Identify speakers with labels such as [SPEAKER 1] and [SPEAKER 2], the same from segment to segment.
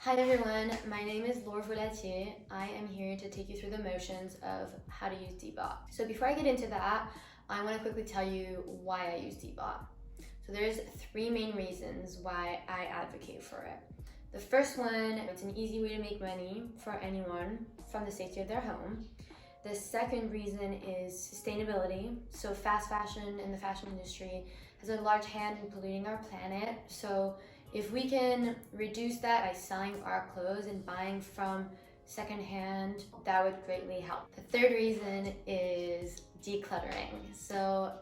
[SPEAKER 1] Hi everyone, my name is Laure Voulatier. I am here to take you through the motions of how to use Depop. So before I get into that, I want to quickly tell you why I use Depop. So there's three main reasons why I advocate for it. The first one, it's an easy way to make money for anyone from the safety of their home. The second reason is sustainability. So fast fashion and the fashion industry has a large hand in polluting our planet. So if we can reduce that by selling our clothes and buying from secondhand, that would greatly help. The third reason is decluttering. So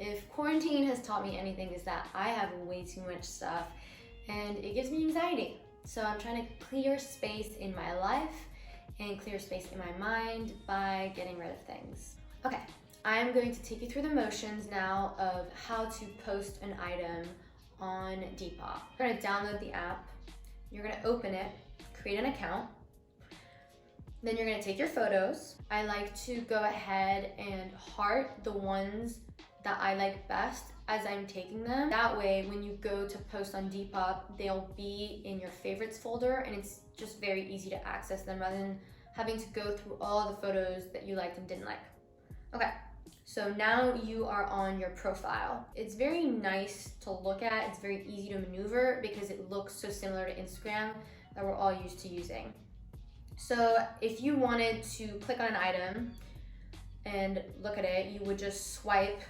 [SPEAKER 1] if quarantine has taught me anything, is that I have way too much stuff and it gives me anxiety. So I'm trying to clear space in my life and clear space in my mind by getting rid of things. Okay, I'm going to take you through the motions now of how to post an item on Depop. You're gonna download the app, you're gonna open it, create an account, then you're gonna take your photos. I like to go ahead and heart the ones that I like best as I'm taking them. That way, when you go to post on Depop, they'll be in your favorites folder and it's just very easy to access them rather than having to go through all the photos that you liked and didn't like. Okay. So now you are on your profile. It's very nice to look at. It's very easy to maneuver because it looks so similar to Instagram that we're all used to using. So if you wanted to click on an item and look at it, you would just swipe,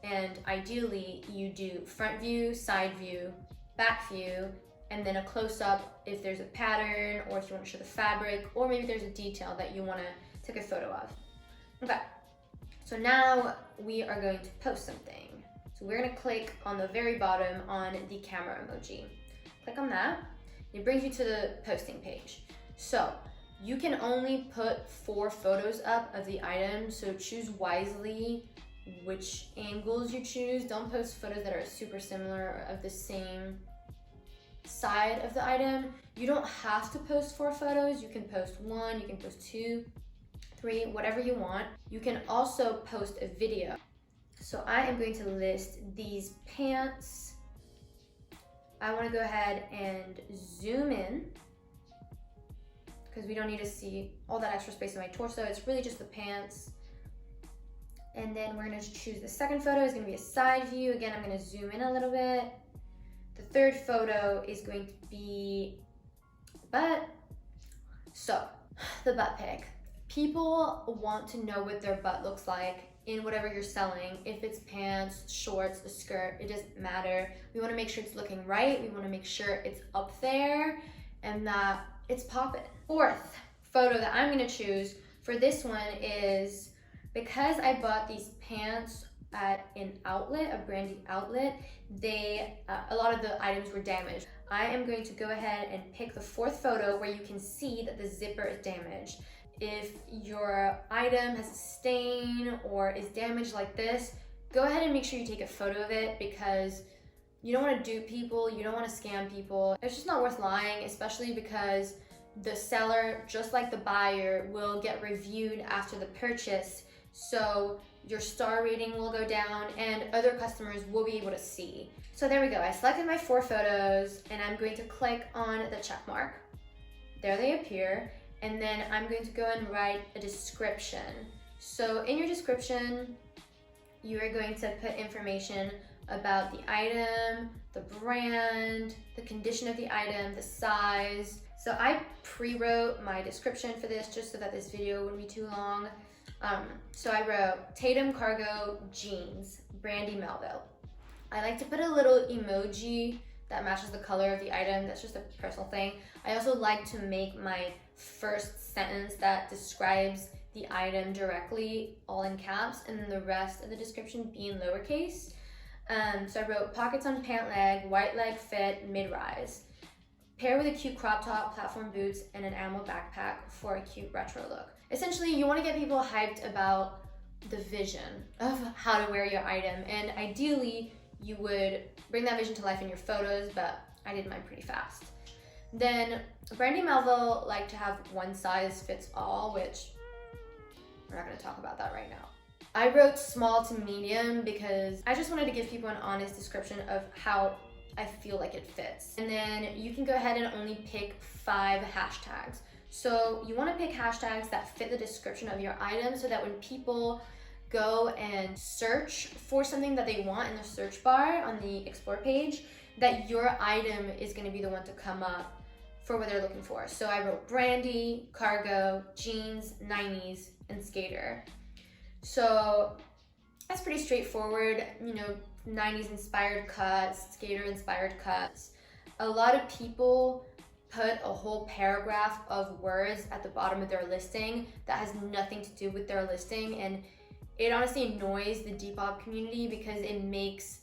[SPEAKER 1] and ideally you do front view, side view, back view, and then a close-up if there's a pattern or if you want to show the fabric or maybe there's a detail that you want to take a photo of. Okay. So now we are going to post something. So we're gonna click on the very bottom on the camera emoji. Click on that. It brings you to the posting page. So you can only put 4 photos up of the item, so choose wisely which angles you choose. Don't post photos that are super similar or of the same side of the item. You don't have to post 4 photos. You can post 1, you can post 2, 3, whatever you want. You can also post a video. So I am going to list these pants. I want to go ahead and zoom in because we don't need to see all that extra space in my torso. It's really just the pants. And then we're going to choose the second photo is going to be a side view. Again, I'm going to zoom in a little bit. The third photo is going to be the butt. So the butt pic. People want to know what their butt looks like in whatever you're selling. If it's pants, shorts, a skirt, it doesn't matter. We want to make sure it's looking right. We want to make sure it's up there and that it's popping. Fourth photo that I'm going to choose for this one is because I bought these pants at an outlet, a brandy outlet, a lot of the items were damaged. I am going to go ahead and pick the 4th photo where you can see that the zipper is damaged. If your item has a stain or is damaged like this, go ahead and make sure you take a photo of it because you don't want to dupe people, you don't want to scam people. It's just not worth lying, especially because the seller, just like the buyer, will get reviewed after the purchase. So your star rating will go down and other customers will be able to see. So there we go. I selected my 4 photos and I'm going to click on the check mark. There they appear. And then I'm going to go and write a description. So in your description, you are going to put information about the item, the brand, the condition of the item, the size. So I pre-wrote my description for this just so that this video wouldn't be too long. So I wrote Tatum Cargo Jeans, Brandy Melville. I like to put a little emoji that matches the color of the item. That's just a personal thing. I also like to make my first sentence that describes the item directly all in caps and then the rest of the description be in lowercase. So I wrote pockets on pant leg, white leg fit, mid-rise. Pair with a cute crop top, platform boots, and an animal backpack for a cute retro look. Essentially, you want to get people hyped about the vision of how to wear your item, and ideally, you would bring that vision to life in your photos, but I did mine pretty fast. Then Brandy Melville like to have one size fits all, which we're not going to talk about that right now. I wrote small to medium because I just wanted to give people an honest description of how I feel like it fits. And then you can go ahead and only pick 5 hashtags. So you want to pick hashtags that fit the description of your item so that when people go and search for something that they want in the search bar on the explore page, that your item is going to be the one to come up for what they're looking for. So I wrote brandy, cargo, jeans, 90s, and skater. So that's pretty straightforward, you know, 90s inspired cuts, skater inspired cuts. A lot of people put a whole paragraph of words at the bottom of their listing that has nothing to do with their listing, and it honestly annoys the Depop community because it makes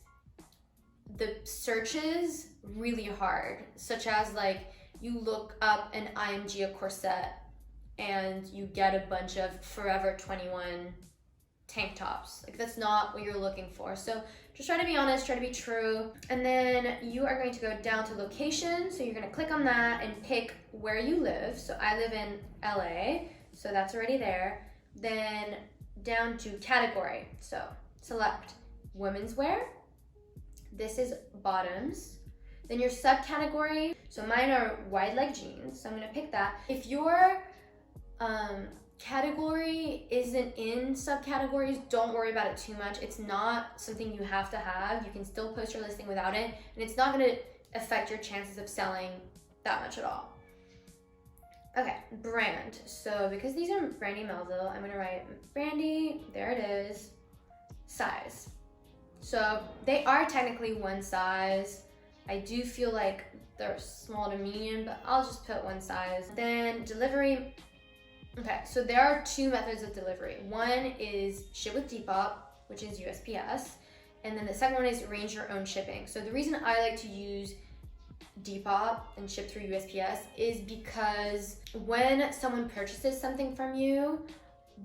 [SPEAKER 1] the searches really hard, such as like you look up an IMG corset and you get a bunch of Forever 21 tank tops. Like, that's not what you're looking for. So just try to be honest, try to be true. And then you are going to go down to location. So you're going to click on that and pick where you live. So I live in LA, so that's already there. Then down to category. So select women's wear. This is bottoms. Then your subcategory. So mine are wide leg jeans. So I'm going to pick that. If your category isn't in subcategories, don't worry about it too much. It's not something you have to have. You can still post your listing without it, and it's not going to affect your chances of selling that much at all. Okay, brand. So because these are Brandy Melville, I'm going to write Brandy, there it is, size. So they are technically one size. I do feel like they're small to medium, but I'll just put one size. Then delivery. Okay, so there are 2 methods of delivery. One is ship with Depop, which is USPS, and then the second one is arrange your own shipping. So the reason I like to use Depop and ship through USPS is because when someone purchases something from you,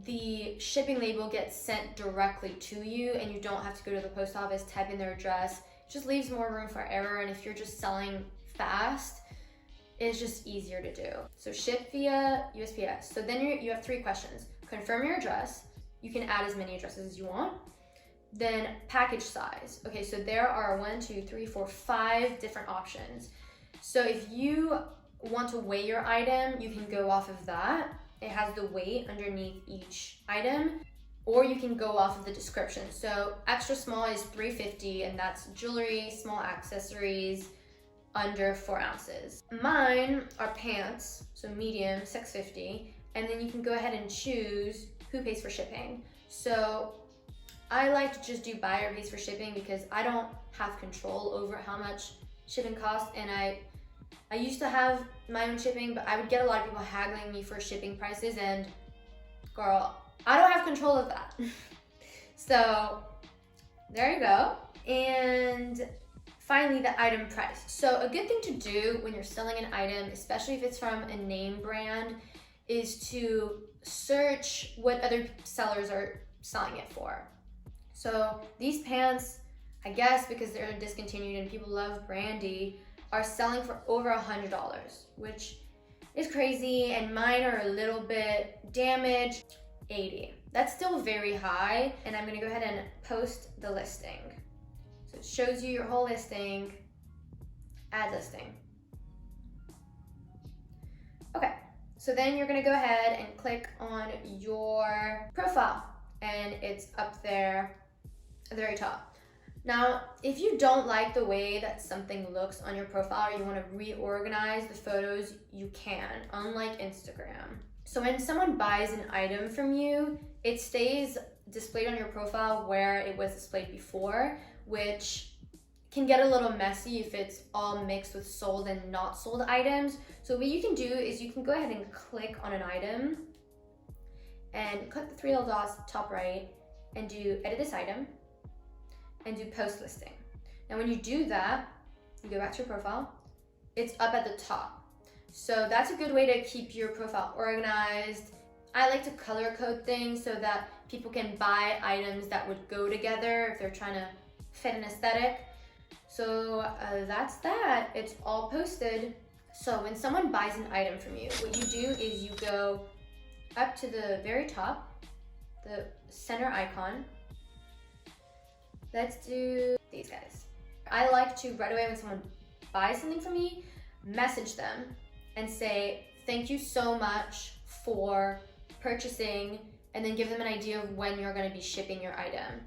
[SPEAKER 1] the shipping label gets sent directly to you and you don't have to go to the post office, type in their address. It just leaves more room for error, and if you're just selling fast, it's just easier to do. So ship via USPS. So then you have 3 questions. Confirm your address. You can add as many addresses as you want. Then package size. Okay, so there are 1, 2, 3, 4, 5 different options. So if you want to weigh your item, you can go off of that. It has the weight underneath each item, or you can go off of the description. So extra small is 350, and that's jewelry, small accessories, under 4 ounces. Mine are pants, so medium, 650, and then you can go ahead and choose who pays for shipping. So I like to just do buyer pays for shipping because I don't have control over how much shipping costs, and I used to have my own shipping, but I would get a lot of people haggling me for shipping prices, and girl, I don't have control of that. So there you go. And finally, the item price. So a good thing to do when you're selling an item, especially if it's from a name brand, is to search what other sellers are selling it for. So these pants, I guess because they're discontinued and people love Brandy, are selling for over $100, which is crazy, and mine are a little bit damaged, 80. That's still very high, and I'm gonna go ahead and post the listing. So it shows you your whole listing, add listing. Okay, so then you're gonna go ahead and click on your profile, and it's up there at the very top. Now, if you don't like the way that something looks on your profile, or you wanna reorganize the photos, you can, unlike Instagram. So when someone buys an item from you, it stays displayed on your profile where it was displayed before, which can get a little messy if it's all mixed with sold and not sold items. So what you can do is you can go ahead and click on an item and click the 3 little dots top right and do edit this item and do post listing. Now when you do that, you go back to your profile, it's up at the top. So that's a good way to keep your profile organized. I like to color code things so that people can buy items that would go together if they're trying to fit an aesthetic. So that's that. It's all posted. So when someone buys an item from you, what you do is you go up to the very top, the center icon. Let's do these guys. I like to right away when someone buys something from me, message them and say, thank you so much for purchasing, and then give them an idea of when you're gonna be shipping your item.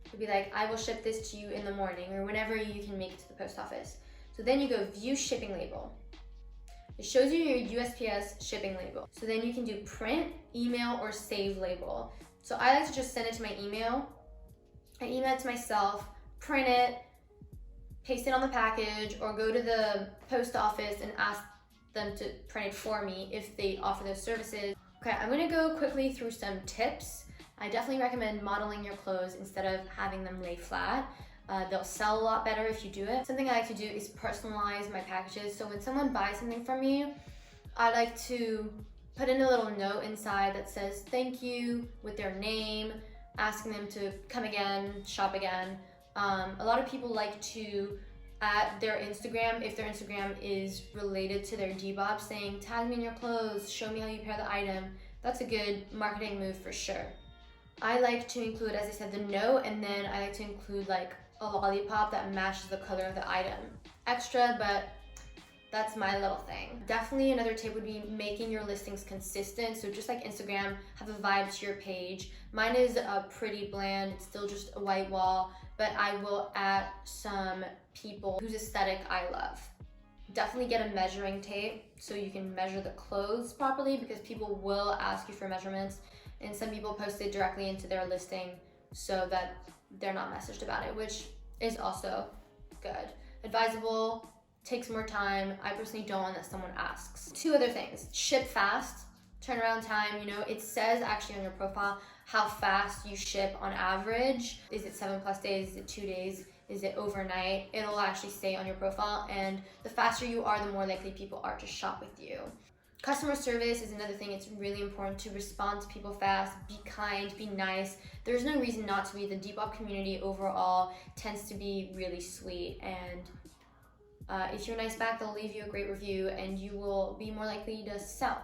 [SPEAKER 1] It'll be like, I will ship this to you in the morning or whenever you can make it to the post office. So then you go view shipping label. It shows you your USPS shipping label. So then you can do print, email, or save label. So I like to just send it to my email. I email it to myself, print it, paste it on the package, or go to the post office and ask them to print it for me if they offer those services. Okay, I'm gonna go quickly through some tips. I definitely recommend modeling your clothes instead of having them lay flat. They'll sell a lot better if you do it. Something I like to do is personalize my packages. So when someone buys something from me, I like to put in a little note inside that says thank you with their name, asking them to come again, shop again. A lot of people like to add their Instagram, if their Instagram is related to their Depop, saying tag me in your clothes, show me how you pair the item. That's a good marketing move for sure. I like to include, as I said, the note, and then I like to include like a lollipop that matches the color of the item. Extra, but that's my little thing. Definitely another tip would be making your listings consistent. So just like Instagram, have a vibe to your page. Mine is pretty bland, it's still just a white wall, but I will add some people whose aesthetic I love. Definitely get a measuring tape so you can measure the clothes properly, because people will ask you for measurements, and some people post it directly into their listing so that they're not messaged about it, which is also good. Advisable, takes more time. I personally don't unless someone asks. Two other things: ship fast, turnaround time. You know, it says actually on your profile how fast you ship on average. Is it 7+ days? Is it 2 days? Is it overnight? It'll actually say on your profile, and the faster you are, the more likely people are to shop with you. Customer service is another thing. It's really important to respond to people fast, be kind, be nice. There's no reason not to be. The Depop community overall tends to be really sweet, and if you're nice back, they'll leave you a great review and you will be more likely to sell.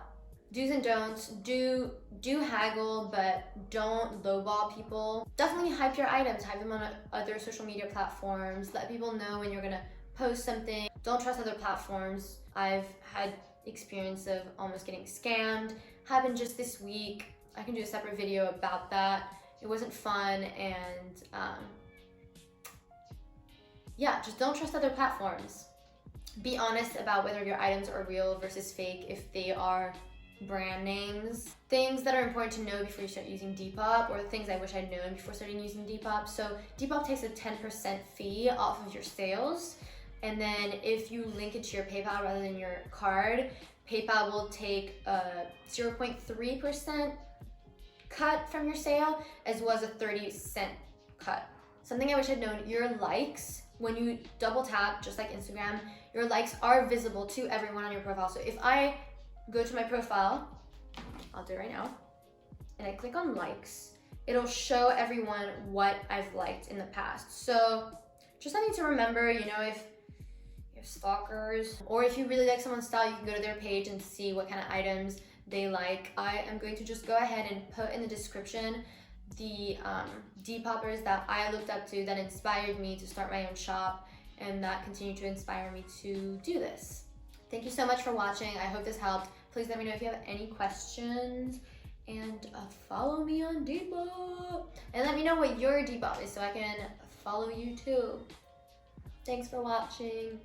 [SPEAKER 1] Do's and don'ts: do haggle, but don't lowball people. Definitely hype your items, hype them on other social media platforms. Let people know when you're gonna post something. Don't trust other platforms. I've had experience of almost getting scammed. Happened just this week. I can do a separate video about that. It wasn't fun, and yeah, just don't trust other platforms. Be honest about whether your items are real versus fake if they are brand names. Things that are important to know before you start using Depop, or things I wish I'd known before starting using Depop. So Depop takes a 10% fee off of your sales, and then if you link it to your PayPal rather than your card, PayPal will take a 0.3% cut from your sale, as well as a 30-cent cut. Something I wish I'd known: your likes, when you double tap, just like Instagram, your likes are visible to everyone on your profile. So if I go to my profile, I'll do it right now, and I click on likes, it'll show everyone what I've liked in the past. So just something to remember, you know, if you have stalkers, or if you really like someone's style, you can go to their page and see what kind of items they like. I am going to just go ahead and put in the description the Depoppers that I looked up to, that inspired me to start my own shop, and that continue to inspire me to do this. Thank you so much for watching. I hope this helped. Please let me know if you have any questions, and follow me on Depop. And let me know what your Depop is so I can follow you too. Thanks for watching.